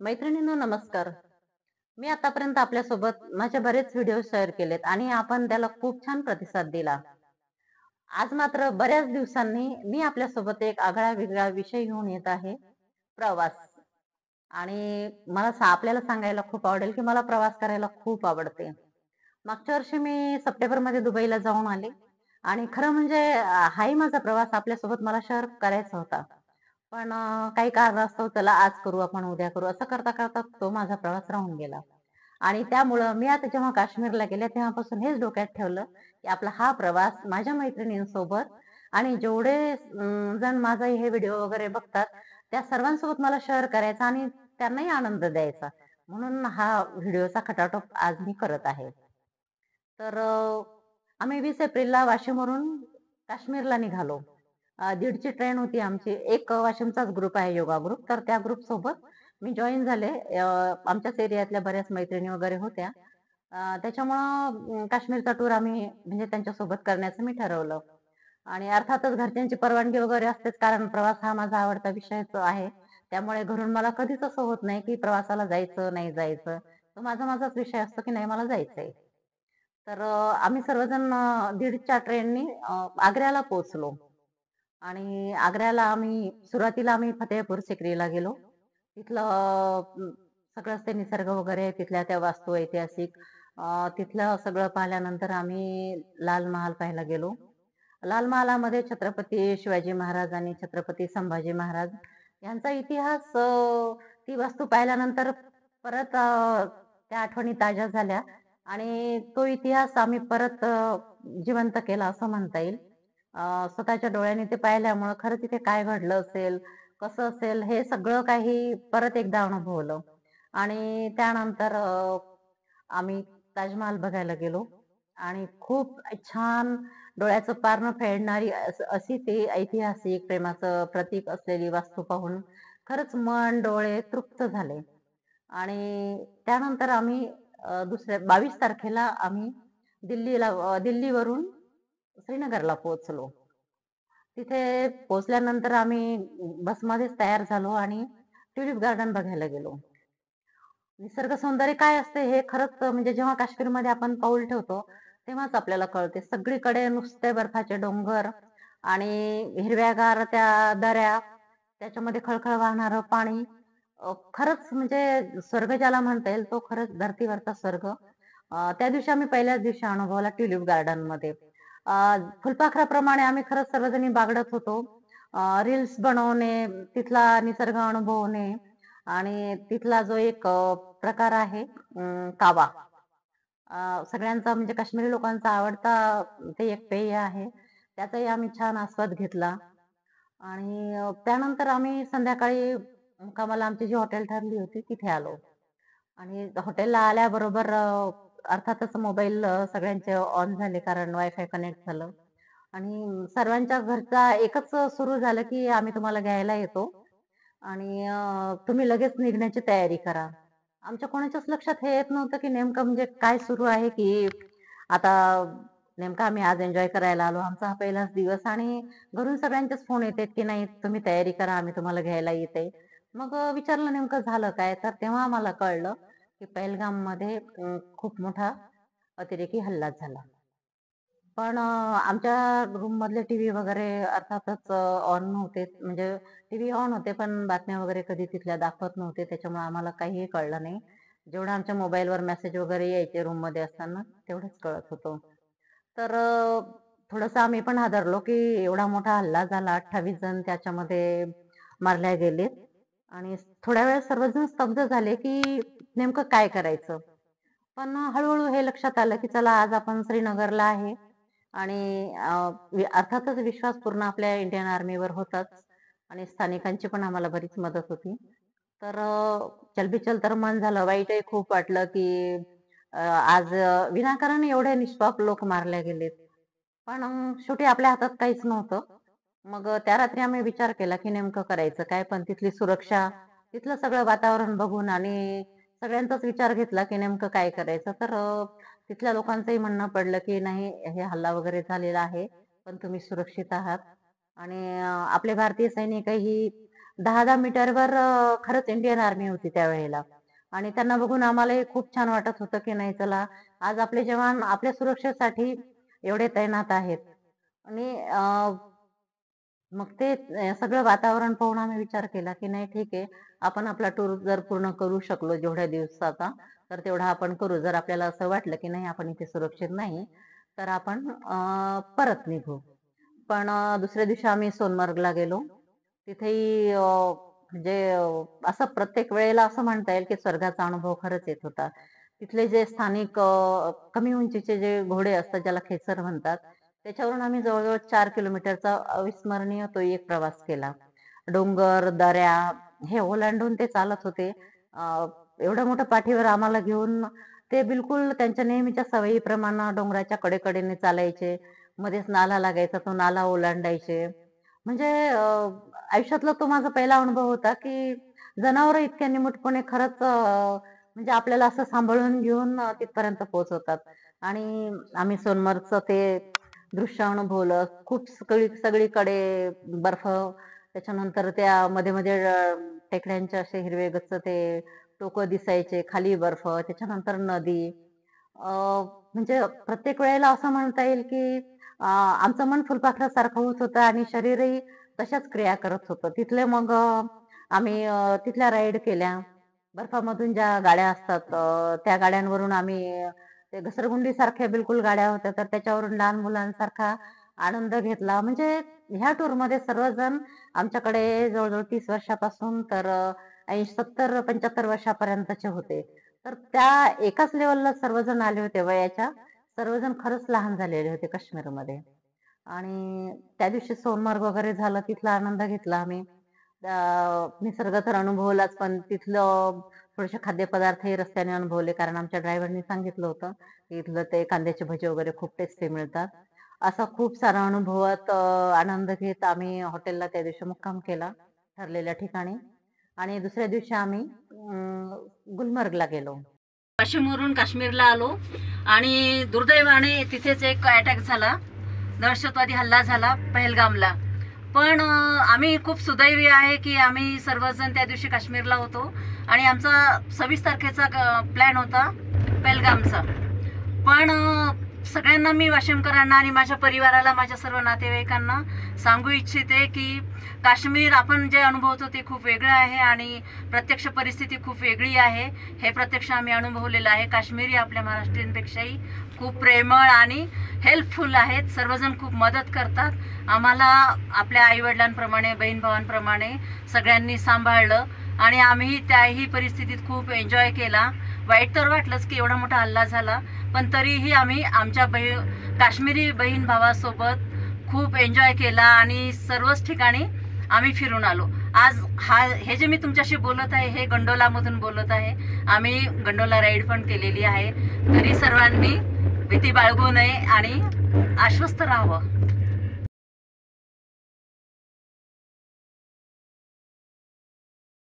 मैत्रिणींनो नमस्कार. मी आतापर्यंत आपल्यासोबत माझे बरेच व्हिडिओ शेअर केलेत आणि आपण त्याला खूप छान प्रतिसाद दिला. आज मात्र बऱ्याच दिवसांनी मी आपल्यासोबत एक आगळा वेगळा विषय घेऊन येत आहे, प्रवास. आणि आपल्याला सांगायला खूप आवडेल की मला प्रवास करायला खूप आवडते. मागच्या वर्षी मी सप्टेंबरमध्ये दुबईला जाऊन आले आणि खरं म्हणजे हाही माझा प्रवास आपल्यासोबत मला शेअर करायचा होता. पण काही कारणास्तव चला आज करू आपण उद्या करू असं करता करता तो माझा प्रवास राहून गेला. आणि त्यामुळं मी आता जेव्हा काश्मीरला गेले तेव्हापासून हेच डोक्यात ठेवलं, की आपला हा प्रवास माझ्या मैत्रिणींसोबत आणि जेवढे जण माझा हे व्हिडिओ वगैरे बघतात, त्या सर्वांसोबत मला शेअर करायचा आणि त्यांनाही आनंद द्यायचा. म्हणून हा व्हिडिओचा खटाटोप आज मी करत आहे. तर आम्ही 20 एप्रिलला वाशिमवरून काश्मीरला निघालो. दीडची ट्रेन होती आमची. एक वाशिमचाच ग्रुप आहे योगा ग्रुप. तर त्या ग्रुप सोबत मी जॉइन झाले. आमच्याच एरियातल्या बऱ्याच मैत्रिणी वगैरे होत्या. त्याच्यामुळं काश्मीरचा टूर आम्ही म्हणजे त्यांच्यासोबत करण्याचं मी ठरवलं. आणि अर्थातच घरच्यांची परवानगी वगैरे असतेच कारण प्रवास हा माझा आवडता विषयच आहे. त्यामुळे घरून मला कधीच असं होत नाही, की प्रवासाला जायचं, नाही जायचं. तो माझाच विषय असतो, की नाही मला जायचंय. तर आम्ही सर्वजण 1:30च्या ट्रेननी आग्र्याला पोहोचलो. आणि आग्र्याला सुरुवातीला आम्ही फतेहपूर सिक्रीला गेलो. तिथलं सगळंच ते निसर्ग वगैरे तिथल्या त्या वास्तू ऐतिहासिक तिथलं सगळं पाहिल्यानंतर आम्ही लाल महाल पाहायला गेलो. लाल महालामध्ये छत्रपती शिवाजी महाराज आणि छत्रपती संभाजी महाराज यांचा इतिहास ती वास्तू पाहिल्यानंतर परत त्या आठवणी ताज्या झाल्या आणि तो इतिहास आम्ही परत जिवंत केला असं म्हणता येईल. स्वतःच्या डोळ्यांनी ते पाहिल्यामुळं खरं तिथे काय घडलं असेल, कसं असेल हे सगळं काही परत एकदा अनुभवलं. आणि त्यानंतर आम्ही ताजमहाल बघायला गेलो आणि खूप छान डोळ्याचं पारणं फेडणारी अशी ती ऐतिहासिक प्रेमाचं प्रतीक असलेली वास्तू पाहून खरंच मन, डोळे तृप्त झाले. आणि त्यानंतर आम्ही दुसऱ्या 22 तारखेला आम्ही दिल्लीवरून श्रीनगरला पोहोचलो. तिथे पोहोचल्यानंतर आम्ही बसमध्येच तयार झालो आणि ट्युलिप गार्डन बघायला गेलो. निसर्ग सौंदर्य काय असते हे खरंच म्हणजे जेव्हा काश्मीरमध्ये आपण पाऊल ठेवतो, तेव्हाच आपल्याला कळते. सगळीकडे नुसते बर्फाचे डोंगर आणि हिरव्यागार त्या दऱ्या, त्याच्यामध्ये खळखळ वाहणारं पाणी. खरंच म्हणजे स्वर्ग ज्याला म्हणता येईल, तो खरंच धरतीवरचा स्वर्ग. त्या दिवशी आम्ही पहिल्याच दिवशी अनुभवला ट्युलिप गार्डनमध्ये. फुलपाखराप्रमाणे आम्ही खरंच सर्वजणी बागडत होतो. रील्स बनवणे, तिथला निसर्ग अनुभवणे आणि तिथला जो एक प्रकार आहे कावा. सगळ्यांचा म्हणजे काश्मीरी लोकांचा आवडता ते एक पेय आहे. त्याचाही आम्ही छान आस्वाद घेतला आणि त्यानंतर आम्ही संध्याकाळी मुक्कामाला आमची जी हॉटेल ठरली होती तिथे आलो. आणि हॉटेलला आल्याबरोबर अर्थातच मोबाईल सगळ्यांचे ऑन झाले कारण वायफाय कनेक्ट झालं. आणि सर्वांच्या घरचा एकच सुरू झालं, की आम्ही तुम्हाला घ्यायला येतो आणि तुम्ही लगेच निघण्याची तयारी करा. आमच्या कोणाच्याच लक्षात हे येत नव्हतं, की नेमकं म्हणजे काय सुरू आहे, की आता नेमकं आम्ही आज एन्जॉय करायला आलो. आमचा हा पहिलाच दिवस आणि घरून सगळ्यांचेच फोन येतात, की नाही तुम्ही तयारी करा, आम्ही तुम्हाला घ्यायला येते. मग विचारलं नेमकं झालं काय? तर तेव्हा आम्हाला कळलं, की पहलगाममध्ये खूप मोठा अतिरेकी हल्ला झाला. पण आमच्या रूममधले टीव्ही वगैरे अर्थातच ऑन नव्हते. म्हणजे टीव्ही ऑन होते, पण बातम्या वगैरे कधी तिथल्या दाखवत नव्हते. त्याच्यामुळे आम्हाला काहीही कळलं नाही. जेवढं आमच्या मोबाईलवर मेसेज वगैरे यायचे रूममध्ये असताना, तेवढंच कळत होतं. तर थोडंसं आम्ही पण हादरलो, की एवढा मोठा हल्ला झाला. 28 जण त्याच्यामध्ये मारले गेलेत आणि थोड्या वेळ सर्वजण स्तब्ध झाले, की नेमकं काय करायचं? पण हळू हे लक्षात आलं, की चला आज आपण श्रीनगरला आहे आणि अर्थातच विश्वास पूर्ण आपल्या इंडियन आर्मीवर होताच आणि स्थानिकांची पण आम्हाला बरीच मदत होती. तर चलबिचल तर मन झालं. वाईटही खूप वाटलं, की आज विनाकारण एवढे निष्पाप लोक मारले गेलेत. पण शेवटी आपल्या हातात काहीच नव्हतं. मग त्या रात्री आम्ही विचार केला, की नेमकं करायचं काय? पण तिथली सुरक्षा, तिथलं सगळं वातावरण बघून आणि सगळ्यांचाच विचार घेतला, की नेमकं काय करायचं? तर तिथल्या लोकांचंही म्हणणं पडलं, की नाही हे हल्ला वगैरे झालेला आहे, पण तुम्ही सुरक्षित आहात आणि आपले भारतीय सैनिकही 10-10 मीटरवर खरंच इंडियन आर्मी होती त्यावेळेला. आणि त्यांना बघून आम्हालाही खूप छान वाटत होतं, की नाही चला, आज आपले जवान आपल्या सुरक्षेसाठी एवढे तैनात आहेत. आणि मग ते सगळं वातावरण पाहून आम्ही विचार केला, की नाही ठीक आहे, आपण आपला टूर जर पूर्ण करू शकलो जेवढ्या दिवसाचा, तर तेवढा आपण करू. जर आपल्याला असं वाटलं, की नाही आपण इथे सुरक्षित नाही, तर आपण परत निघू. पण दुसऱ्या दिवशी आम्ही सोनमर्गला गेलो. तिथेही म्हणजे असं प्रत्येक वेळेला असं म्हणता येईल, की स्वर्गाचा अनुभव खरंच येत होता. तिथले जे स्थानिक कमी उंचीचे जे घोडे असतात, ज्याला खेचर म्हणतात, त्याच्यावरून आम्ही जवळ-जवळ 4 किलोमीटरचा अविस्मरणीय तो एक प्रवास केला. डोंगर, दऱ्या हे ओलांडून ते चालत होते. एवढं मोठं पाठीवर आम्हाला घेऊन ते बिलकुल त्यांच्या नेहमीच्या सवयीप्रमाणे डोंगराच्या कडेकडेने चालायचे. मध्येच नाला लागायचा, तो नाला ओलांडायचे. म्हणजे आयुष्यातला तो माझा पहिला अनुभव होता, की जनावरं इतक्या निमूटपणे खरंच म्हणजे आपल्याला असं सांभाळून घेऊन तिथपर्यंत पोहोचवतात. आणि आम्ही सोनमर्गचं ते दृश्य अनुभवलं. खूप सगळीकडे बर्फ, त्याच्यानंतर त्या मध्ये-मध्ये टेकड्यांचे असे हिरवे गच्च ते टोकं दिसायचे, खाली बर्फ, त्याच्यानंतर नदी. अ, म्हणजे प्रत्येक वेळेला असं म्हणता येईल, की आमचं मन फुलपाखरासारखं होत होतं आणि शरीरही तशाच क्रिया करत होतं. तिथले मग आम्ही तिथल्या राईड केल्या. बर्फामधून ज्या गाड्या असतात त्या गाड्यांवरून आम्ही ते घसरगुंडीसारख्या बिलकुल गाड्या होत्या, तर त्याच्यावरून लहान मुलांसारखा आनंद घेतला. म्हणजे ह्या टूरमध्ये सर्वजण आमच्याकडे जवळ-जवळ 30 वर्षापासून तर 80, 70, 75 वर्षापर्यंतचे होते. तर त्या एकाच लेव्हलला सर्वजण आले होते वयाच्या. सर्वजण खरंच लहान झालेले होते काश्मीरमध्ये. आणि त्या दिवशी सोनमार्ग वगैरे झालं, तिथला आनंद घेतला आम्ही. निसर्ग तर अनुभवलाच, पण तिथलं थोडेसे खाद्यपदार्थही रस्त्याने अनुभवले. कारण आमच्या ड्रायव्हरनी सांगितलं होतं, की इथलं ते कांद्याचे भजे वगैरे खूप टेस्टी मिळतात. असा खूप सारा अनुभवात आनंद घेत आम्ही हॉटेलला त्या दिवशी मुक्काम केला, ठरलेल्या ठिकाणी. आणि दुसऱ्या दिवशी आम्ही गुलमर्गला गेलो. वाशिमवरून काश्मीरला आलो आणि दुर्दैवाने तिथेच एक अटॅक झाला, दहशतवादी हल्ला झाला पहलगामला. पण आम्ही खूप सुदैवी आहे की आम्ही सर्वजण त्या दिवशी काश्मीरला होतो आणि आमचा 26 तारखेचा प्लॅन होता पहलगामचा. पण सगळ्यांना मी वाशिमकरांना आणि माझ्या परिवाराला, माझ्या सर्व नातेवाईकांना सांगू इच्छिते की काश्मीर आपण जे अनुभवतो ते खूप वेगळं आहे आणि प्रत्यक्ष परिस्थिती खूप वेगळी आहे. हे प्रत्यक्ष आम्ही अनुभवलेलं आहे. काश्मीरी आपल्या महाराष्ट्रीयांपेक्षाही खूप प्रेमळ आणि हेल्पफुल आहेत. सर्वजण खूप मदत करतात. आम्हाला आपल्या आईवडिलांप्रमाणे, बहीण भावांप्रमाणे सगळ्यांनी सांभाळलं आणि आम्ही त्याही परिस्थितीत खूप एन्जॉय केला. वाईट तर वाटलंच की एवढा मोठा हल्ला झाला, पण तरीही आम्ही आमच्या काश्मीरी बहीण भावासोबत खूप एन्जॉय केला आणि सर्वच ठिकाणी आम्ही फिरून आलो. आज हे जे मी तुमच्याशी बोलत आहे हे गंडोलामधून बोलत आहे. आम्ही गंडोला राईड पण केलेली आहे. तरी सर्वांनी भीती बाळगू नये आणि आश्वस्त राहावं.